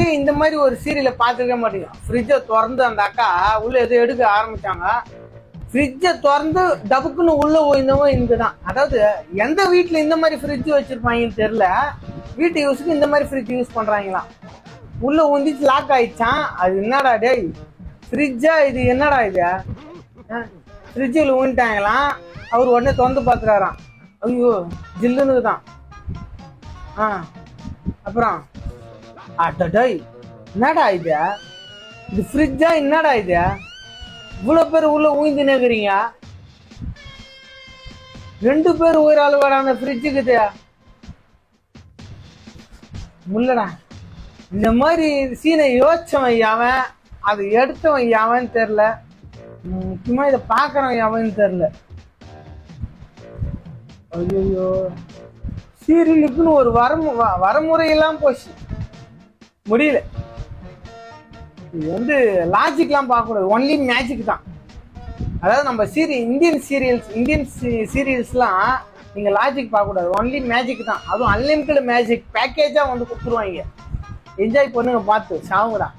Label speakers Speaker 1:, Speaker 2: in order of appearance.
Speaker 1: வாழ்க்கையிலேயே இந்த மாதிரி ஒரு சீரியலை பார்த்துக்க மாட்டேங்க. ஃப்ரிட்ஜை திறந்து அந்த அக்கா உள்ள எதுவும் எடுக்க ஆரம்பிச்சாங்க. ஃப்ரிட்ஜை திறந்து டபுக்குன்னு உள்ள ஓய்ந்தவங்க இங்கதான். அதாவது எந்த வீட்டுல இந்த மாதிரி ஃப்ரிட்ஜ் வச்சிருப்பாங்கன்னு தெரியல. வீட்டு யூஸுக்கு இந்த மாதிரி ஃப்ரிட்ஜ் யூஸ் பண்றாங்களாம். உள்ள ஊந்திச்சு லாக் ஆயிடுச்சான். அது என்னடா டேய் ஃப்ரிட்ஜா இது, என்னடா இது? ஃப்ரிட்ஜில் ஊன்ட்டாங்களாம். அவர் உடனே திறந்து பார்த்துறாராம். ஐயோ ஜில்லுன்னு தான். அப்புறம் அட்டை என்னடா இது, இது ஃப்ரிட்ஜா என்னடா இது, இவ்வளவு பேர் உள்ள ஊய்ந்து நிற்கிறீங்க, 2 பேர் ஒரு ஆள் வரான ஃப்ரிட்ஜுக்குது முல்லடா. இந்த மாதிரி சீனை யோசிச்சவன் யாவன், அதை எடுத்தவன் யாவன்னு தெரியல. முக்கியமா இதை பாக்குறவன் யாவன்னு தெரியல. ஐயோ சீரியலுக்குன்னு ஒரு வரமுறையெல்லாம் போச்சு, முடியல. இது லாஜிக்லாம் பார்க்கக்கூடாது, ஒன்லி மேஜிக் தான். அதாவது நம்ம இந்தியன் சீரியல்ஸ்லாம் நீங்க லாஜிக் பார்க்கக்கூடாது, ஒன்லி மேஜிக் தான். அதுவும் அன்லிமிட்டட் மேஜிக் பேக்கேஜா கொடுத்துருவாங்க. என்ஜாய் பண்ணுங்க, பார்த்து சாவுங்கடா.